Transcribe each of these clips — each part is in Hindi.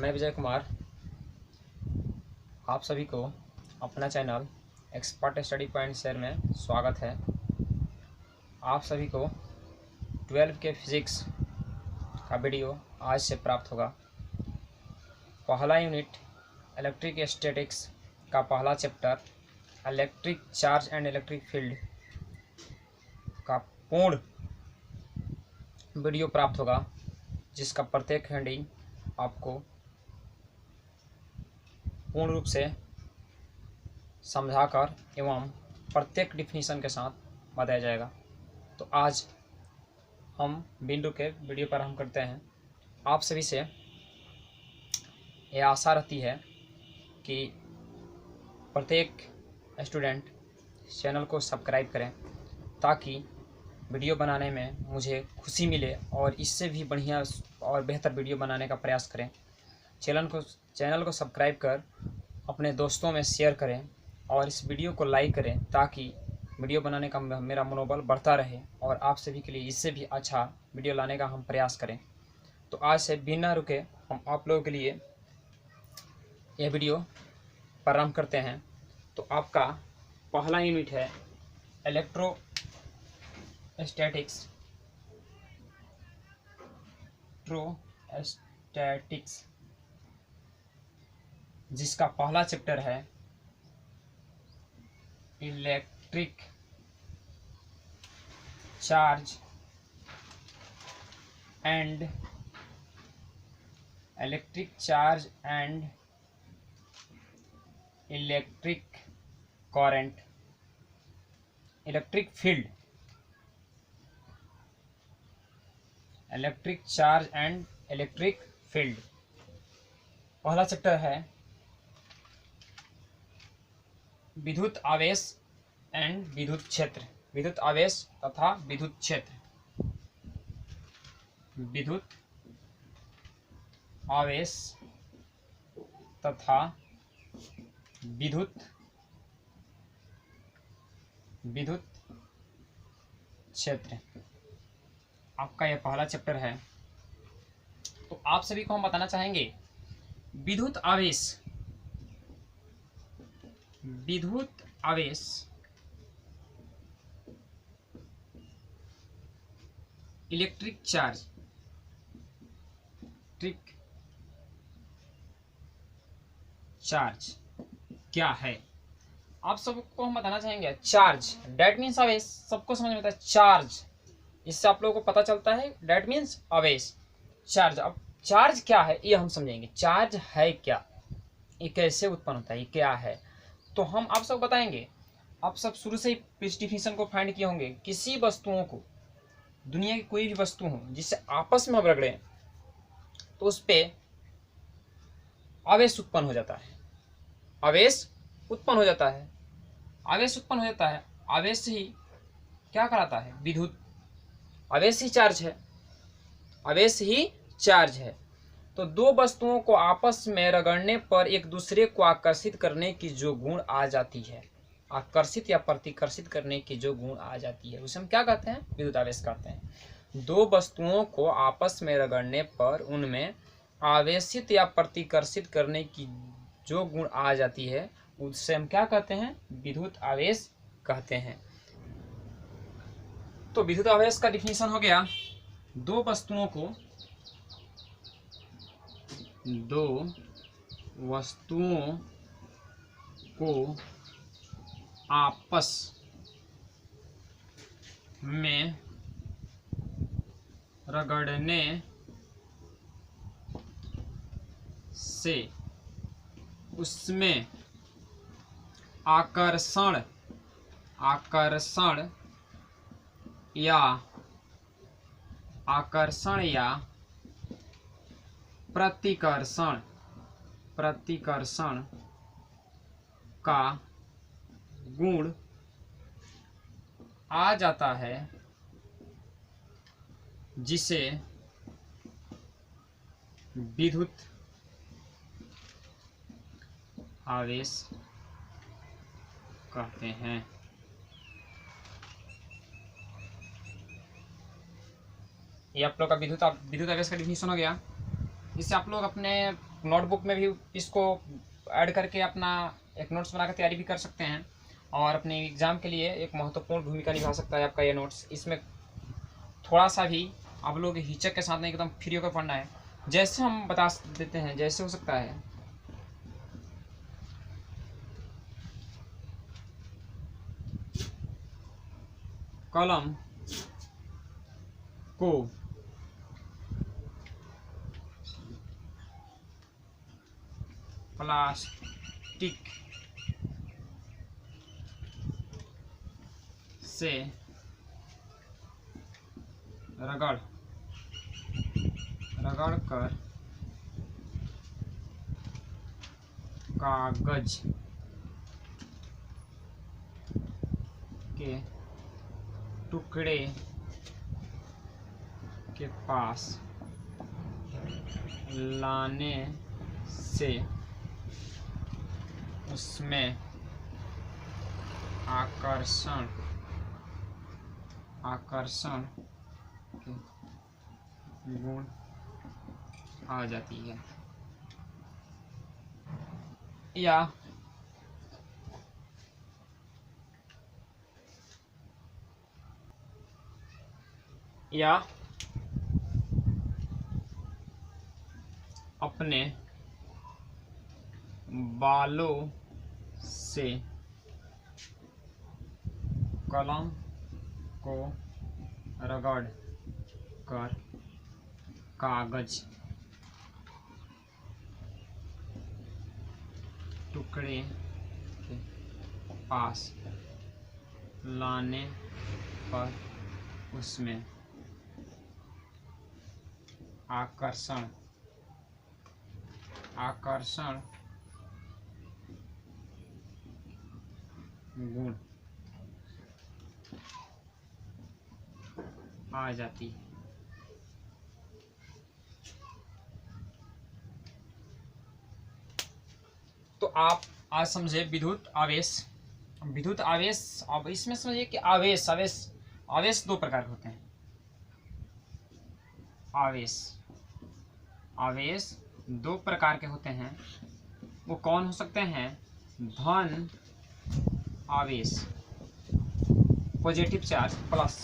मैं विजय कुमार आप सभी को अपना channel expert study point share में स्वागत है। आप सभी को 12 के फिजिक्स का वीडियो आज से प्राप्त होगा। पहला यूनिट इलेक्ट्रिक स्टैटिक्स का पहला chapter electric charge and electric field का पूर्ण वीडियो प्राप्त होगा, जिसका प्रत्येक हेडिंग आपको पूर्ण रूप से समझाकर एवं प्रत्येक डिफिनीशन के साथ बताया जाएगा। तो आज हम बिंदु के वीडियो प्रारंभ करते हैं। आप सभी से यह आशा रहती है कि प्रत्येक स्टूडेंट चैनल को सब्सक्राइब करें, ताकि वीडियो बनाने में मुझे खुशी मिले और इससे भी बढ़िया और बेहतर वीडियो बनाने का प्रयास करें। चैनल को सब्सक्राइब कर अपने दोस्तों में शेयर करें और इस वीडियो को लाइक करें, ताकि वीडियो बनाने का मेरा मनोबल बढ़ता रहे और आप सभी के लिए इससे भी अच्छा वीडियो लाने का हम प्रयास करें। तो आज से बिना रुके हम आप लोगों के लिए यह वीडियो प्रारंभ करते हैं। तो आपका पहला यूनिट है इलेक्ट्रोस्टैटिक्स, जिसका पहला चैप्टर है electric charge and electric current, electric field, electric charge and electric field. पहला चैप्टर है विद्युत आवेश एंड विद्युत क्षेत्र, विद्युत आवेश तथा विद्युत क्षेत्र, विद्युत आवेश तथा विद्युत क्षेत्र आपका यह पहला चैप्टर है। तो आप सभी को हम बताना चाहेंगे विद्युत आवेश इलेक्ट्रिक चार्ज क्या है। आप सबको हम बताना चाहेंगे चार्ज डेट मीन्स आवेश, सबको समझ में आता है चार्ज, इससे आप लोगों को पता चलता है डेट मीन्स आवेश, चार्ज। अब चार्ज क्या है ये हम समझेंगे। चार्ज है क्या, ये कैसे उत्पन्न होता है, ये क्या है, तो हम आप सब बताएंगे। आप सब शुरू से ही इस डिफिनीशन को फाइंड किए होंगे। किसी वस्तुओं को, दुनिया की कोई भी वस्तु हो जिससे आपस में रगड़े तो उस पे आवेश उत्पन्न हो जाता है, आवेश उत्पन्न हो जाता है, आवेश उत्पन्न हो जाता है। आवेश ही क्या कराता है, विद्युत आवेश ही चार्ज है, आवेश ही चार्ज है। तो दो वस्तुओं को आपस में रगड़ने पर एक दूसरे को आकर्षित करने की जो गुण आ जाती है, आकर्षित या प्रतिकर्षित करने की जो गुण आ जाती है, उसे हम क्या कहते हैं, विद्युत आवेश कहते हैं। दो वस्तुओं को आपस में रगड़ने पर उनमें आवेशित या प्रतिकर्षित करने की जो गुण आ जाती है, उससे हम क्या कहते हैं, विद्युत आवेश कहते हैं। तो विद्युत आवेश का डिफिनीशन हो गया, दो वस्तुओं को आपस में रगड़ने से उसमें आकर्षण या प्रतिकर्षण का गुण आ जाता है, जिसे विद्युत आवेश कहते हैं। ये आप लोग का विद्युत आवेश का डिफिनीशन हो गया। इससे आप लोग अपने नोटबुक में भी इसको ऐड करके अपना एक नोट्स बनाकर तैयारी भी कर सकते हैं, और अपने एग्ज़ाम के लिए एक महत्वपूर्ण भूमिका निभा सकता है आपका ये नोट्स। इसमें थोड़ा सा भी आप लोग हिचक के साथ नहीं, एकदम फ्री होकर पढ़ना है। जैसे हम बता देते हैं, जैसे हो सकता है कलम को प्लास्टिक से रगड़ कर कागज के टुकड़े के पास लाने से उसमें आकर्षण गुण आ जाती है। या अपने बालों से कलम को रगड़ कर कागज टुकड़े के पास लाने पर उसमें आकर्षण गुण आ जाती है। तो आप आज समझे विद्युत आवेश। अब इसमें समझिए कि आवेश दो प्रकार के होते हैं। आवेश दो प्रकार के होते हैं। वो कौन हो सकते हैं? धन आवेश, पॉजिटिव चार्ज प्लस,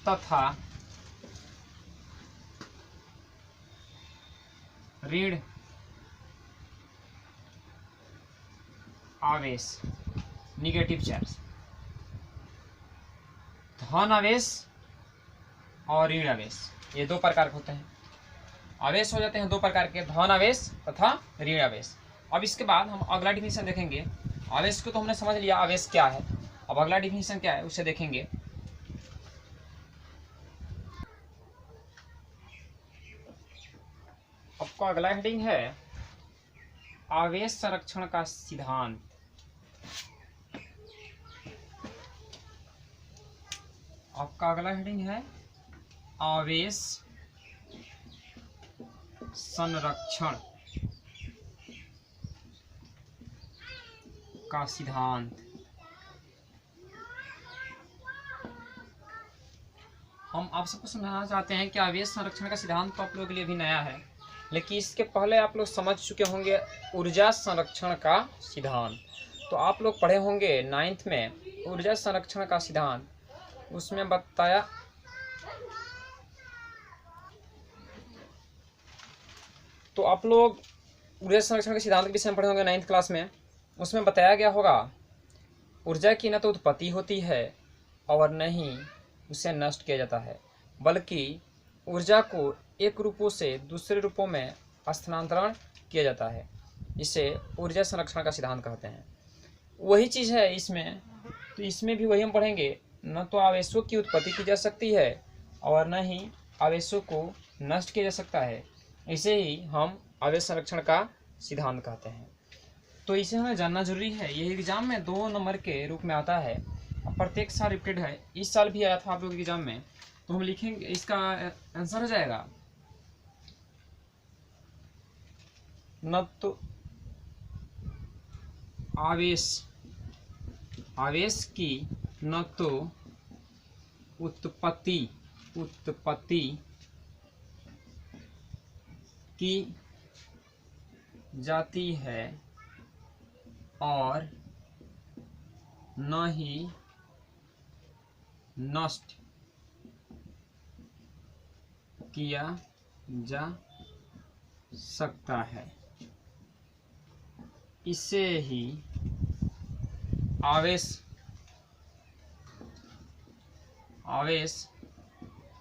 तथा ऋण आवेश, निगेटिव चार्ज। धन आवेश और ऋण आवेश, ये दो प्रकार के होते हैं। आवेश हो जाते हैं दो प्रकार के, धन आवेश तथा ऋण आवेश। अब इसके बाद हम अगला डिफिनीशन देखेंगे। आवेश को तो हमने समझ लिया आवेश क्या है, अब अगला डिफिनीशन क्या है उसे देखेंगे। आपका अगला हेडिंग है आवेश संरक्षण का सिद्धांत। आपका अगला हेडिंग है आवेश संरक्षण का सिद्धांत। हम आप सबको समझाना चाहते हैं कि आवेश संरक्षण का सिद्धांत तो आप लोगों के लिए भी नया है, लेकिन इसके पहले आप लोग समझ चुके होंगे ऊर्जा संरक्षण का सिद्धांत। तो आप लोग पढ़े होंगे 9th में ऊर्जा संरक्षण का सिद्धांत, उसमें बताया तो आप लोग ऊर्जा संरक्षण के सिद्धांत के विषय में पढ़े होंगे 9th क्लास में। उसमें बताया गया होगा ऊर्जा की न तो उत्पत्ति होती है और न ही उसे नष्ट किया जाता है, बल्कि ऊर्जा को एक रूपों से दूसरे रूपों में स्थानांतरण किया जाता है। इसे ऊर्जा संरक्षण का सिद्धांत कहते हैं। वही चीज़ है इसमें, तो इसमें भी वही हम पढ़ेंगे। न तो आवेशों की उत्पत्ति की जा सकती है और न ही आवेशों को नष्ट किया जा सकता है। इसे ही हम आवेश संरक्षण का सिद्धांत कहते हैं। तो इसे हमें जानना जरूरी है। ये एग्जाम में 2 नंबर के रूप में आता है, प्रत्येक साल रिपीटेड है। इस साल भी आया था आप लोग के एग्जाम में, तो हम लिखेंगे, इसका आंसर हो जाएगा न तो आवेश की न तो उत्पत्ति की जाती है और न ही नष्ट किया जा सकता है। इसे ही आवेश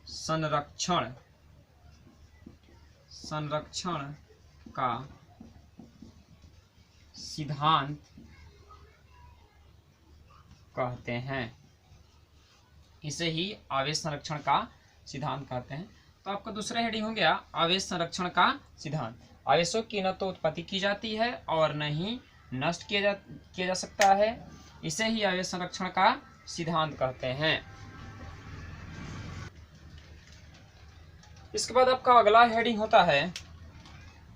संरक्षण का सिद्धांत कहते हैं। इसे ही आवेश संरक्षण का सिद्धांत कहते हैं। तो आपका दूसरा हेडिंग हो गया आवेश संरक्षण का सिद्धांत। आवेशों की न तो उत्पत्ति की जाती है और न ही नष्ट किया जा सकता है। इसे ही आवेश संरक्षण का सिद्धांत कहते हैं। इसके बाद आपका अगला हेडिंग होता है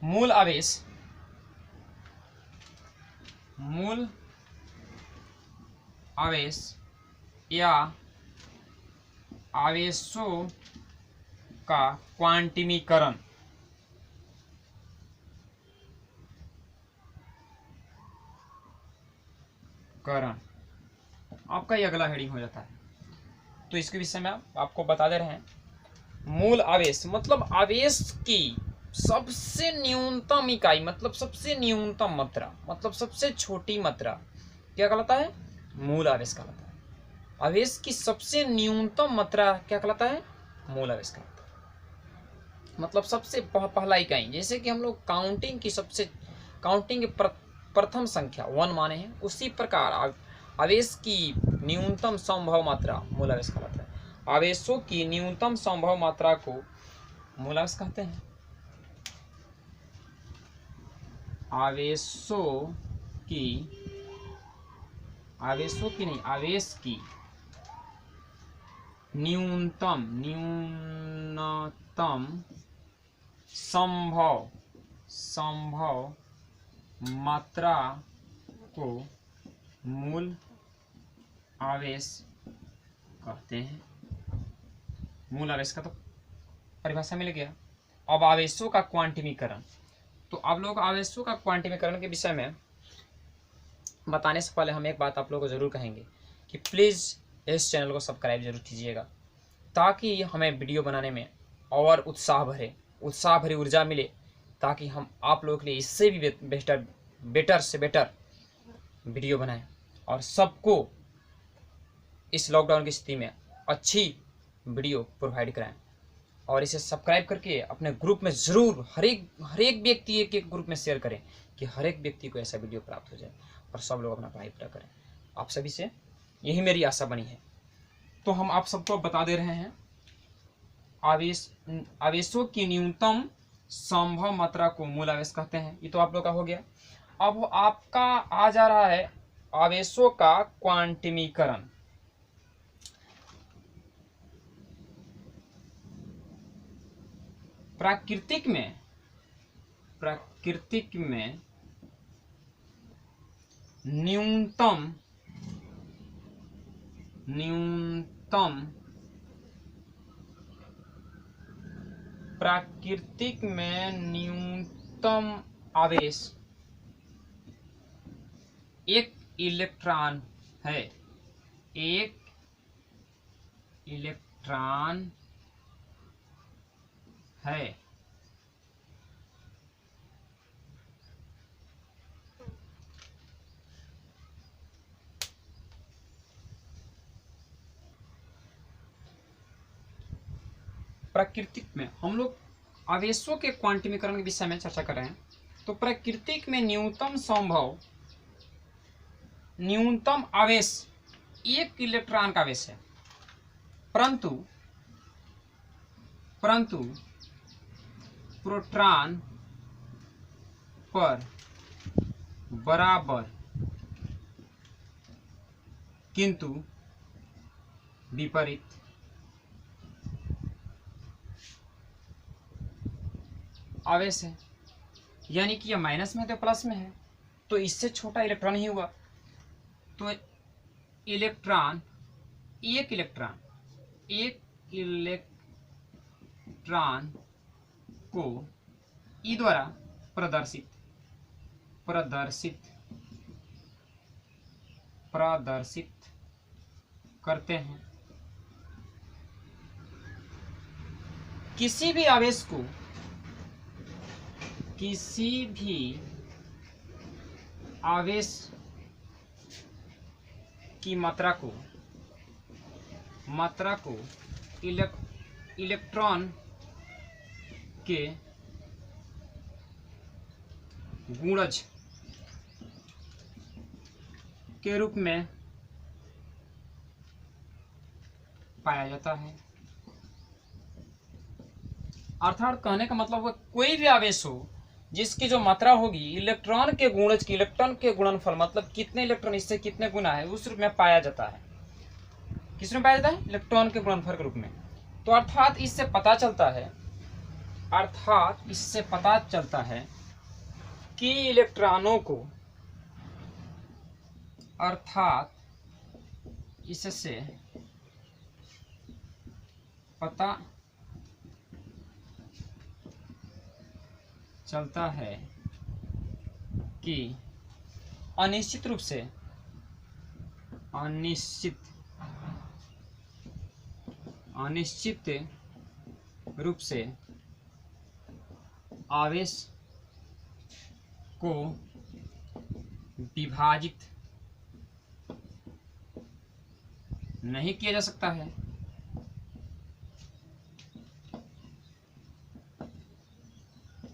मूल आवेश। मूल आवेश या आवेशों का क्वांटमीकरण। आपका ये अगला हेडिंग हो जाता है। तो इसके विषय में आपको बता दे रहे हैं। मूल आवेश मतलब आवेश की सबसे न्यूनतम इकाई, मतलब सबसे न्यूनतम मात्रा, मतलब सबसे छोटी मात्रा क्या कहलाता है? मूल आवेश कहलाता है। आवेश की सबसे न्यूनतम मात्रा क्या कहलाता है? मूल आवेश कहलाता है। मतलब सबसे पहला इकाई, जैसे कि हम लोग काउंटिंग की प्रथम संख्या 1 माने हैं, उसी प्रकार आवेश की न्यूनतम संभव मात्रा मूल आवेश कहलाता है। आवेशों की न्यूनतम संभव मात्रा को मूल आवेश कहते हैं। आवेश की न्यूनतम संभव मात्रा को मूल आवेश कहते हैं। मूल आवेश का तो परिभाषा मिल गया। अब आवेशों का क्वांटमीकरण। तो आप लोग आवेशों का क्वांटमीकरण के विषय में बताने से पहले हम एक बात आप लोगों को जरूर कहेंगे कि प्लीज़ इस चैनल को सब्सक्राइब जरूर कीजिएगा, ताकि हमें वीडियो बनाने में और उत्साह भरी ऊर्जा मिले, ताकि हम आप लोगों के लिए इससे भी बेटर से बेटर वीडियो बनाएं और सबको इस लॉकडाउन की स्थिति में अच्छी वीडियो प्रोवाइड कराएं। और इसे सब्सक्राइब करके अपने ग्रुप में ज़रूर हर एक व्यक्ति एक ग्रुप में शेयर करें कि हर एक व्यक्ति को ऐसा वीडियो प्राप्त हो जाए और सब लोग अपना पढ़ाई पूरा करें। आप सभी से यही मेरी आशा बनी है। तो हम आप सबको बता दे रहे हैं आवेशों की न्यूनतम संभव मात्रा को मूल आवेश कहते हैं। ये तो आप लोग का हो गया। अब आपका आ जा रहा है आवेशों का क्वांटमीकरण। प्राकृतिक में न्यूनतम आवेश एक इलेक्ट्रॉन है। प्राकृतिक में हम लोग आवेशों के क्वांटमीकरण के विषय में चर्चा कर रहे हैं। तो प्राकृतिक में न्यूनतम आवेश एक इलेक्ट्रॉन का आवेश है, परंतु प्रोटॉन पर बराबर किंतु विपरीत आवेश है। यानी कि यह माइनस में है तो प्लस में है, तो इससे छोटा इलेक्ट्रॉन ही हुआ। तो एक इलेक्ट्रॉन को ई द्वारा प्रदर्शित करते हैं। किसी भी आवेश को, किसी भी आवेश की मात्रा को इलेक्ट्रॉन के गुणज के रूप में पाया जाता है। अर्थात कहने का मतलब है कोई भी आवेश हो जिसकी जो मात्रा होगी इलेक्ट्रॉन के गुणज की, इलेक्ट्रॉन के गुणनफल मतलब कितने इलेक्ट्रॉन इससे कितने गुना है, उस रूप में पाया जाता है। किस में पाया जाता है? इलेक्ट्रॉन के गुणनफल के रूप में। तो अर्थात इससे पता चलता है कि इलेक्ट्रॉनों को, अर्थात इससे पता चलता है कि अनिश्चित रूप से आवेश को विभाजित नहीं किया जा सकता है।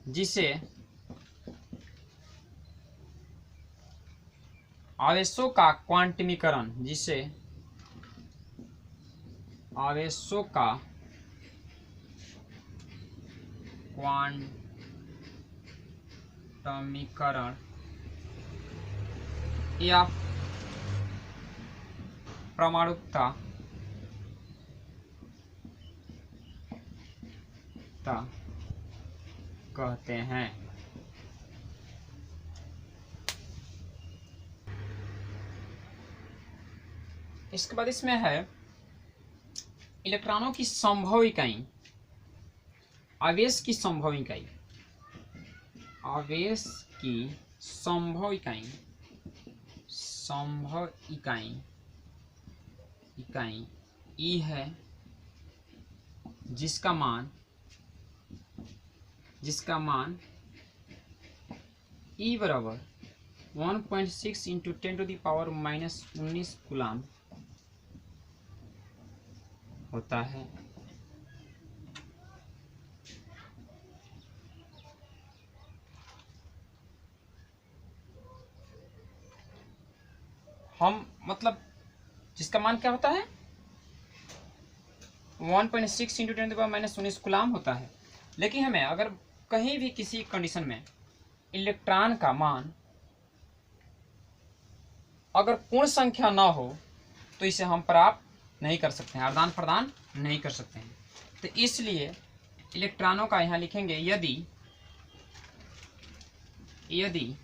जिसे आवेशों का क्वांटमीकरण, या प्रमाणुकता कहते हैं। इसके बाद इसमें है इलेक्ट्रॉनों की संभव इकाई, आवेश की संभव इकाई ई है, जिसका मान ई बराबर 1.6 इंटू 10⁻⁻19 कूलाम होता है। हम मतलब जिसका मान क्या होता है? 1.6 इंटू 10⁻⁻19 कूलाम होता है। लेकिन हमें अगर कहीं भी किसी कंडीशन में इलेक्ट्रॉन का मान अगर पूर्ण संख्या ना हो तो इसे हम प्राप्त नहीं कर सकते हैं, आदान प्रदान नहीं कर सकते हैं। तो इसलिए इलेक्ट्रॉनों का यहाँ लिखेंगे यदि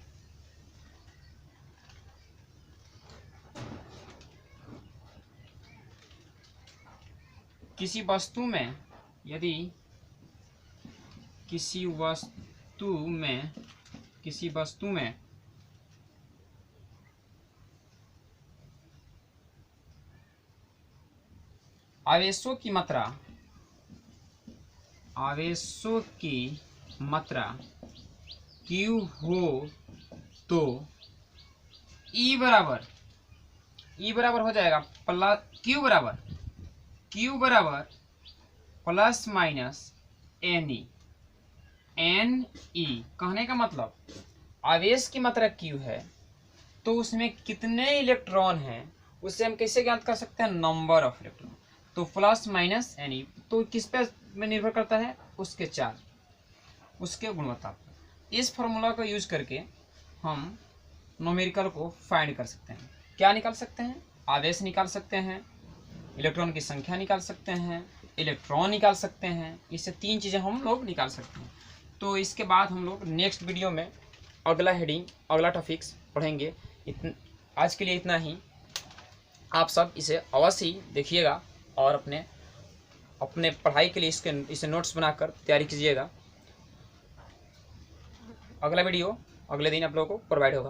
किसी वस्तु में आवेशों की मात्रा Q हो तो E बराबर हो जाएगा Q बराबर प्लस माइनस NE। कहने का मतलब आवेश की मात्रा Q है तो उसमें कितने इलेक्ट्रॉन हैं उससे हम कैसे ज्ञात कर सकते हैं? Number of electron. तो प्लस माइनस NE तो किस पे में निर्भर करता है? उसके चार्ज, उसके गुणवत्ता पर। इस फॉर्मूला को यूज करके हम न्यूमेरिकल को फाइंड कर सकते हैं। क्या निकाल सकते हैं? आवेश निकाल सकते हैं, इलेक्ट्रॉन की संख्या निकाल सकते हैं, इलेक्ट्रॉन निकाल सकते हैं। इससे 3 चीज़ें हम लोग निकाल सकते हैं। तो इसके बाद हम लोग नेक्स्ट वीडियो में अगला हेडिंग, अगला टॉपिक्स पढ़ेंगे। आज के लिए इतना ही। आप सब इसे अवश्य ही देखिएगा और अपने पढ़ाई के लिए इसे नोट्स बनाकर तैयारी कीजिएगा। अगला वीडियो अगले दिन आप लोगों को प्रोवाइड होगा।